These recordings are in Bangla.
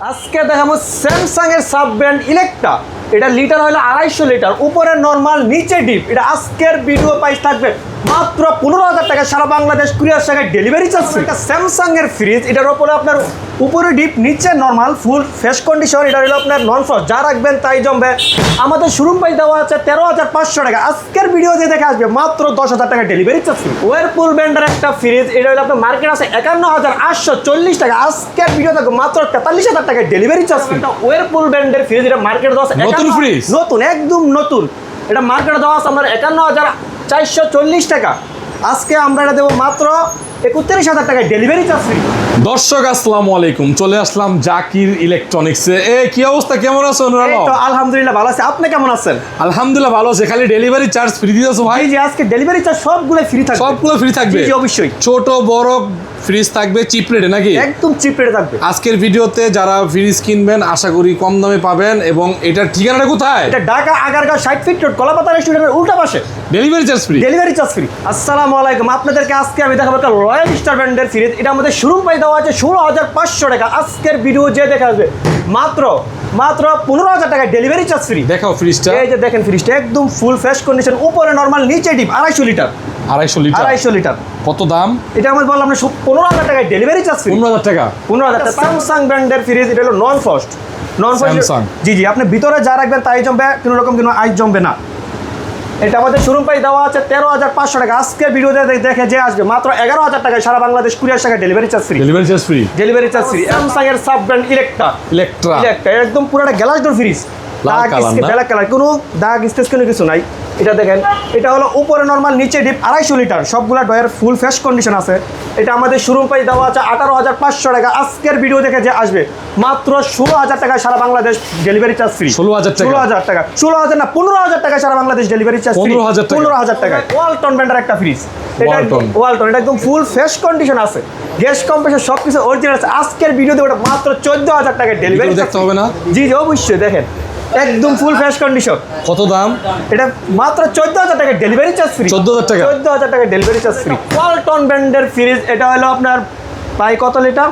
আজকে দেখাবো স্যামসাং এর সাব ব্র্যান্ড ইলেকট্রা। এটা লিটার হলো 250 লিটার, উপরে নরমাল নিচে ডিপ। এটা আজকের ভিডিও প্রাইস থাকবে মাত্র 15,000 টাকা, সারা বাংলাদেশ কুরিয়ার টাকায় ডেলিভারি চার্জ। এটা স্যামসাং এর ফ্রিজ, এটার উপরে আপনার উপরে ডিপ নিচে নরমাল ফুল ফ্রেশ কন্ডিশন। এটা হলো আপনার নন ফ্রস্ট, যা রাখবেন তাই জমবে। আমাদের শোরুম প্রাইস দেওয়া আছে 13,500 টাকা। আজকের ভিডিও যে দেখে আসবে মাত্র 10,000 টাকা ডেলিভারি চার্জ। ওয়ারপুল ব্র্যান্ডের একটা ফ্রিজ, এটা হলো আপনার মার্কেট আছে 51,840 টাকা। আজকের ভিডিও থাকবে মাত্র 43,000 টাকা ডেলিভারি চার্জ। ওয়ারপুল ব্র্যান্ডের ফ্রিজ, এটা মার্কেট দেওয়া আছে নতুন ফ্রিজ, নতুন একদম নতুন। এটা মার্কেটে দেওয়া আছে আপনার 51,440 টাকা। আজকে আমরা এটা দেবো মাত্র 31,000 টাকায় ডেলিভারি চার্জ ফ্রি। দর্শক আসসালামু আলাইকুম, চলে আসলাম জাকির ইলেকট্রনিক্সে। কি অবস্থা, কেমন আছো? আলহামদুলিল্লাহ ভালো আছি, আপনি কেমন আছেন? আলহামদুলিল্লাহ ভালো আছে। খালি ডেলিভারি চার্জ ফ্রি দিতেছো ভাই? জি আজকে ডেলিভারি চার্জ সবগুলো ফ্রি থাকবে। সবগুলো ফ্রি থাকবে? জি অবশ্যই। ছোট বড় ফ্রিজ থাকবে চিপ রেটে নাকি? একদম চিপ রেটে থাকবে। আজকের ভিডিওতে যারা ফ্রিজ কিনবেন আশা করি কম দামে পাবেন। এবং এটার ঠিকানাটা কোথায়? এটা ঢাকা আগারগাঁও 60 ফিট রোড, কলাপাতা রেস্টুরেন্টের উল্টা পাশে। Delivery charge free? Delivery charge free. আসসালামু আলাইকুম, আপনাদেরকে আজকে আমি দেখাবো একটা রয়্যাল স্টার ব্র্যান্ডের ফ্রিজ। এটা আমাদের শোরুম প্রাইস দেওয়া আছে 16,500 টাকা। আজকের ভিডিও যে দেখা আসবে মাত্র 15,000 টাকা ডেলিভারি চার্জ ফ্রি। দেখাও ফ্রিজটা। এই যে দেখেন ফ্রিজটা একদম ফুল ফ্রেশ কন্ডিশন, উপরে নরমাল নিচে ডিপ 250 লিটার। 250 লিটার। কত দাম? এটা আমি বললাম না 15,000 টাকায় ডেলিভারি চার্জ ফ্রি। 15,000 টাকা। 15,000 টাকা। স্যামসাং ব্র্যান্ডের ফ্রিজ, এটা হলো নন ফ্রস্ট। Samsung। জি জি, আপনি ভিতরে যা রাখবেন তাই জমবে, কোনো রকম কোনো আইস জমবে না। এটা আমাদের শোরুম প্রাইস দেওয়া আছে 13,500 টাকা। আজকের ভিডিওতে দেখে যে আসবে মাত্র 11,000 টাকায় সারা বাংলাদেশ কুরিয়ার টাকা delivery charge free. Delivery charge free. Delivery charge free. Samsung এর সাব ব্র্যান্ড ইলেকট্রা একদম পুরোটা গ্লাস ডোর ফ্রিজ। লাল কালার না? ব্ল্যাক কালার, কোনো দাগ স্টেজ কোনো কিছু নাই। এটা দেখেন, এটা হলো উপরে নরমাল নিচে ডিপ 250 লিটার, সবগুলা ডয়ের ফুল ফ্রেশ কন্ডিশন আছে। এটা আমাদের শোরুম প্রাইস দেওয়া আছে 18,500 টাকা। আজকের ভিডিও দেখে যে আসবে মাত্র 16,000 টাকা সারা বাংলাদেশ ডেলিভারি চার্জ ফ্রি। 16,000 টাকা? 16,000 টাকা। 16,000 না, 15,000 টাকা সারা বাংলাদেশ ডেলিভারি চার্জ ফ্রি। 15,000 টাকা? 15,000 টাকা। ওয়ালটন ব্র্যান্ডের একটা ফ্রিজ। ওয়ালটন, এটা একদম ফুল ফ্রেশ কন্ডিশন আছে, গ্যাস কম্প্রেসর সবকিছু অরিজিনাল আছে। আজকের ভিডিওতে ওটা মাত্র 14,000 টাকা ডেলিভারি দেখতে হবে না? জি জি অবশ্যই, দেখেন একদম ফুল ফ্রেশ কন্ডিশন। কত দাম? এটা মাত্র 14,000 টাকা ডেলিভারি চার্জ ফ্রি। 14,000 টাকা? 14,000 টাকা ডেলিভারি চার্জ ফ্রি। ওয়ালটন ব্র্যান্ডের ফ্রিজ, এটা হলো আপনার প্রায় কত লিটার?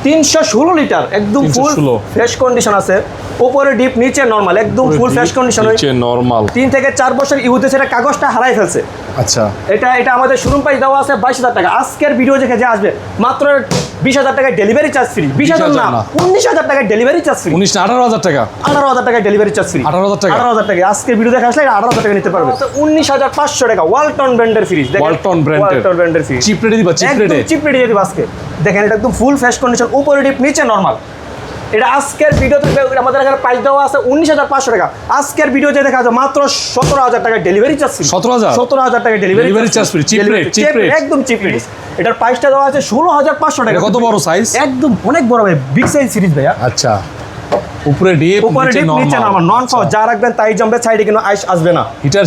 316 লিটার, একদম ফুল 316 ফ্রেশ কন্ডিশন আছে। উপরে ডিপ নিচে নরমাল, একদম ফুল ফ্রেশ কন্ডিশন। নিচে নরমাল। 3 থেকে 4 বছর ইউজে সেটা কাগজটা হারাই ফেলছে। আচ্ছা। এটা আমাদের শোরুম প্রাইস দেওয়া আছে 22,000 টাকা। আজকের ভিডিও দেখে যে আসবে মাত্র 20,000 টাকায় ডেলিভারি চার্জ ফ্রি। 20,000 না, 19,000 টাকায় ডেলিভারি চার্জ ফ্রি। 19 না, 18,000 টাকা। 18,000 টাকায় ডেলিভারি চার্জ ফ্রি। 18,000 টাকা? 18,000 টাকা। আজকের ভিডিও দেখে আসলে 18,000 টাকা নিতে পারবে। 19,500 টাকা ওয়ালটন ব্র্যান্ডের ফ্রিজ। ওয়ালটন ব্র্যান্ডের ফ্রিজ চিপ রেটে দিবা? চিপ রেটে? চিপ রেটে দিবা আজকে। দেখেন এটা একদম ফুল ফ্রেশ কন্ডিশন, উপরে ডিপ নিচে নরমাল। এটা আজকের ভিডিওতে আমাদের এখানে প্রাইস দেওয়া আছে 19,500 টাকা। আজকের ভিডিও যে দেখা যায় মাত্র 17,000 টাকা ডেলিভারি চার্জ ফ্রি। 17,000 টাকা delivery charge free. Chip rate একদম চিপ রেট। এটার প্রাইসটা দেওয়া আছে 16,500 টাকা। কত বড় সাইজ? একদম অনেক বড় ভাই, বিগ সাইজ সিরিজ ভাইয়া। আচ্ছা, উপরে ডিপ নিচে নরমাল। নন ফ্রস্ট, যা রাখবেন তাই জমবে, সাইডে কোনো আইস আসবে না। হিটার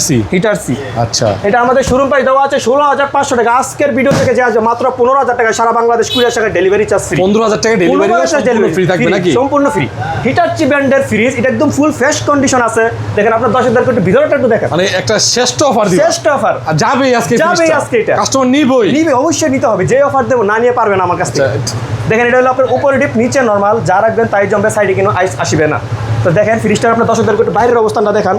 সি। আচ্ছা, এটা আমাদের শোরুম প্রাইস দেওয়া আছে 16,500 টাকা। আজকের ভিডিও থেকে যে আসবে মাত্র 15,000 টাকা সারা বাংলাদেশ কুরিয়ার টাকা ডেলিভারি চার্জ ফ্রি। 15,000 টাকা ডেলিভারি ফ্রি থাকবে নাকি? সম্পূর্ণ ফ্রি। হিটাচি ব্র্যান্ডের ফ্রিজ, এটা একদম ফুল ফ্রেশ কন্ডিশন আছে। দেখেন আপনার 10,000 একটু ভিতরটা একটু দেখেন, মানে একটা শ্রেষ্ঠ অফার দিবেন। শ্রেষ্ঠ অফার যাবে আজকে এটা কাস্টমার নিবে অবশ্যই নিতে হবে। যে অফার দেবো না নিয়ে পারবে না আমার কাছ থেকে। দেখেন এটা হলো আপনার উপরে ডিপ নিচে নরমাল, যা রাখবেন তাই জমবে, সাইডে কোনো আইস আসবে না। তো দেখেন ফ্রিজটার আপনার 10,000 একটু বাইরের অবস্থানটা দেখান,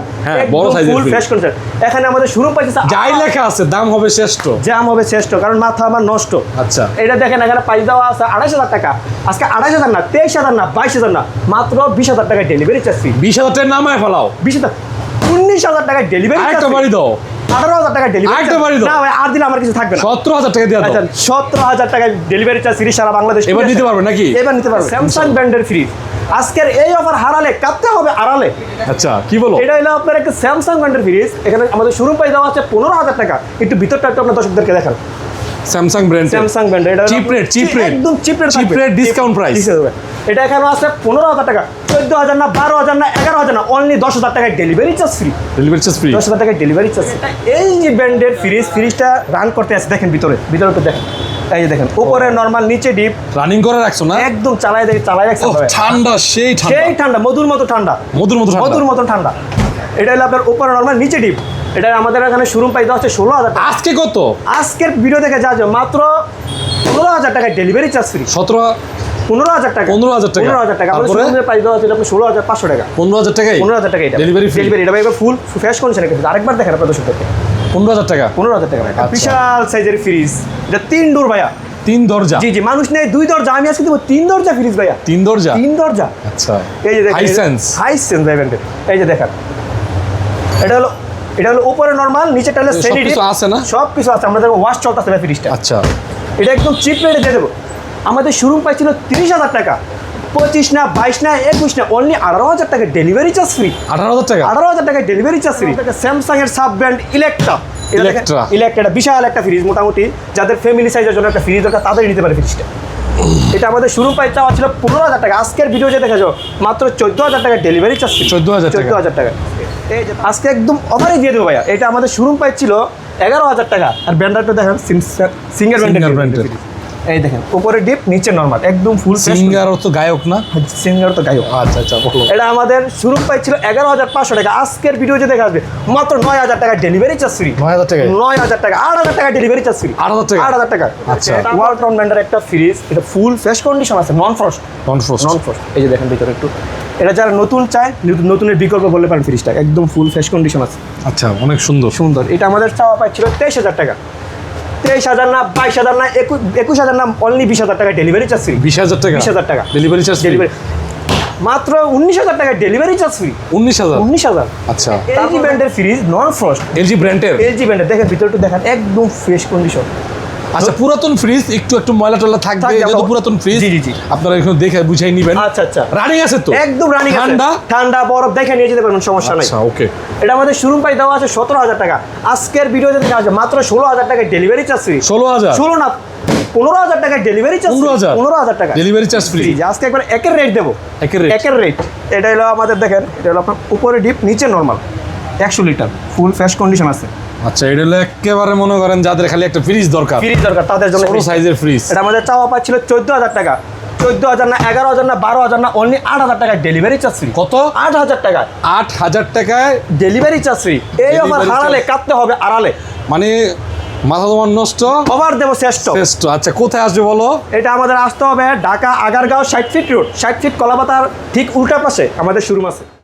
বড় সাইজের ফুল ফ্রেশ কন্ডিশন। এখানে আমাদের শোরুম প্রাইস যাই লেখা আছে দাম হবে শ্রেষ্ঠ, দাম হবে শ্রেষ্ঠ, কারণ মাথা আমার নষ্ট। আচ্ছা, এটা দেখেন এখানে প্রাইস দেওয়া আছে 28,000 টাকা। আজকে 28,000 না, 23,000 না, 22,000 না, মাত্র 20,000 টাকা ডেলিভারি চার্জ ফ্রি। 20,000 টাকা নামায় ফেলাও। 20,000, 19,000 টাকা ডেলিভারি চার্জ। একটা বাড়ি দাও। 18,000 টাকা ডেলিভারি একটা বাড়ি দাও। না ভাই, আর দিলে আমার কিছু থাকবে না। 17,000 টাকা দিয়ে দাও। 17,000 টাকা ডেলিভারি চার্জ ফ্রি সারা বাংলাদেশ। এবার নিতে পারবে নাকি? এবার নিতে পারবে। স্যামসাং ব্র্যান্ডের ফ্রিজ, আজকের এই অফার হারালে কাটতে হবে আড়ালে। আচ্ছা, কি বলো? এটা হলো আপনার একটা স্যামসাং ব্র্যান্ডের ফ্রিজ। এখানে আমাদের শোরুম প্রাইস দেওয়া আছে 15,000 টাকা। একটু ভিতরটা একটু আপনার দর্শকদেরকে দেখান। স্যামসাং ব্র্যান্ডের এটা চিপ রেট, একদম চিপ রেট, ডিসকাউন্ট প্রাইস। এটা এখানে আছে 15,000 টাকা, 14,000 না, 12,000 না, 11,000 না, অনলি 10,000 টাকায় ডেলিভারি চার্জ ফ্রি। 10,000 টাকায় ডেলিভারি চার্জ। এই যে ব্র্যান্ডের ফ্রিজটা রান করতে আছে, দেখেন ভিতরে একটু দেখেন। এই যে দেখেন উপরে নরমাল নিচে ডিপ রানিং করে রাখছো না? একদম চালাই রাখছে। ঠান্ডা, সেই ঠান্ডা, মধুর মতো ঠান্ডা। এটা হলো আপনার উপরে নরমাল নিচে ডিপ। এটা আমাদের এখানে শোরুম প্রাইস আছে 16,000 টাকা। আজকে কত? আজকের ভিডিও দেখে যা মাত্র 15,000 টাকায় ডেলিভারি চার্জ ফ্রি। 15,000 টাকা 15,000 টাকা 15,000 টাকা আমাদের তারপরে শোরুমের প্রাইস দেওয়া ছিল আপনি 16,500 টাকা 15,000 টাকাই 15,000 টাকা এটা ডেলিভারি ফ্রি ডেলিভারি এটা ভাই ফুল ফ্রেশ কন্ডিশনে কিন্তু আরেকবার দেখেন আপনাদের সাথে 15,000 টাকা 15,000 টাকা ভাই আচ্ছা। বিশাল সাইজের ফ্রিজ এটা 3 ডোর ভাইয়া 3 দরজা জি জি মানুষ নেই 2 দরজা আমি আজকে দেবো 3 দরজা ফ্রিজ ভাইয়া 3 দরজা 3 দরজা আচ্ছা এই যে দেখেন Hisense। হাইসেন্স ভাই ব্র্যান্ডের এই যে দেখেন এটা হলো উপরে নরমাল নিচেটা হলো সেমি সবকিছু আছে না? সব কিছু আছে আমাদের ওয়াশ চলতেছে ভাই ফ্রিজটা আচ্ছা এটা একদম চিপ রেটে দিয়ে দেবো আমাদের শোরুম প্রাইস ছিল 30,000 টাকা 25 না 22 না 21 না অনলি 18,000 টাকা ডেলিভারি চার্জ ফ্রি 18,000 টাকা 18,000 টাকা ডেলিভারি চার্জ ফ্রি স্যামসাং এর সাব ব্র্যান্ড ইলেকট্রা Electra। এটা বিশাল একটা ফ্রিজ মোটামুটি যাদের ফ্যামিলি সাইজের জন্য একটা ফ্রিজ দরকার তাদের নিতে পারে ফ্রিজটা এটা আমাদের শুরু প্রাইস চাওয়া ছিল 15,000 টাকা আজকের ভিডিও যে দেখা যাও মাত্র 14,000 টাকা ডেলিভারি চার্জ 14,000 টাকা। 14,000 টাকা এই যে আজকে একদম অফারে দিয়ে দেবো ভাইয়া এটা আমাদের শুরু প্রাইস ছিল 11,000 টাকা আর ব্র্যান্ডটা দেখেন সিঙ্গার Singer brand ব্র্যান্ডের এর। এই দেখেন উপরে ডিপ নিচে নরমাল একদম ফুল সিঙ্গার তো গায়ক না সিঙ্গার তো গায়ক আচ্ছা আচ্ছা বলো এটা আমাদের শুরু প্রাইস ছিল 11,500 টাকা আজকের ভিডিও যে দেখা আসবে মাত্র 9,000 টাকা ডেলিভারি চার্জ ফ্রি 9,000 টাকা 9,000 টাকা 8,000 টাকা ডেলিভারি চার্জ ফ্রি 8,000 টাকা? 8,000 টাকা আচ্ছা। এটা ওয়ালটন ব্র্যান্ডের একটা ফ্রিজ এটা ফুল ফ্রেশ কন্ডিশন আছে নন ফ্রস্ট নন ফ্রস্ট এই যে দেখেন ভিতরে একটু এটা যারা নতুন চায় নতুনের বিকল্প বলতে পারেন ফ্রিজটা একদম ফুল ফ্রেশ কন্ডিশন আছে আচ্ছা অনেক সুন্দর সুন্দর এটা আমাদের চাওয়া পাই ছিল 23,000 টাকা 23,000 না 22,000 না 21,000 না অনলি 20,000 টাকা ডেলিভারি চার্জ ফ্রি 20,000 টাকা 20,000 টাকা ডেলিভারি চার্জ ডেলিভারি মাত্র 19,000 টাকা ডেলিভারি চার্জ ফ্রি 19,000 19,000 আচ্ছা এলজি ব্র্যান্ডের ফ্রিজ নন ফ্রস্ট এলজি ব্র্যান্ডের এলজি ব্র্যান্ডের দেখেন ভিতরটা দেখেন একদম ফ্রেশ কন্ডিশন আচ্ছা পুরাতন ফ্রিজ একটু ময়লা টলা থাকবে থাকবে, যেহেতু পুরাতন ফ্রিজ জি, জি, জি। আপনারা এখানে দেখে বুঝাই নিবেন আচ্ছা আচ্ছা রানিং আছে তো একদম রানিং ঠান্ডা ঠান্ডা বরফ দেখে নিয়ে যেতে পারবেন সমস্যা নাই আচ্ছা ওকে এটা আমাদের শোরুম প্রাইস দেওয়া আছে 17,000 টাকা আজকের ভিডিও যদি আসবে মাত্র 16,000 টাকা ডেলিভারি চার্জ ফ্রি 16,000 16 না 15,000 টাকা ডেলিভারি চার্জ 15,000 15,000 টাকা ডেলিভারি চার্জ ফ্রি জি আজকে একবার একের রেট দেবো একের রেট একের রেট এটা হলো আমাদের দেখেন এটা হলো আপনার উপরে ডিপ নিচে normal 100 litre full fresh condition আছে আচ্ছা এটা হলো একেবারে মনে করেন যাদের খালি একটা ফ্রিজ দরকার ফ্রিজ দরকার তাদের জন্য ছোট fridge। সাইজের ফ্রিজ এটা আমাদের চাওয়া পাচ্ছিল 14,000 টাকা 14,000 না 11,000 না 12,000 না অনলি 8,000 টাকা ডেলিভারি চার্জ ফ্রি কত 8,000 টাকা 8,000 টাকায় ডেলিভারি চার্জ ফ্রি এই আমার Delivery হারালে কাটতে হবে আড়ালে মানে মাথা তোমার নষ্ট ওভার দেবো শ্রেষ্ঠ শ্রেষ্ঠ আচ্ছা কোথায় আসবে বলো এটা আমাদের আসতে হবে Dhaka Agargaon 60 feet road 60 feet কলাপাতার ঠিক উল্টা পাশে আমাদের শোরুম আছে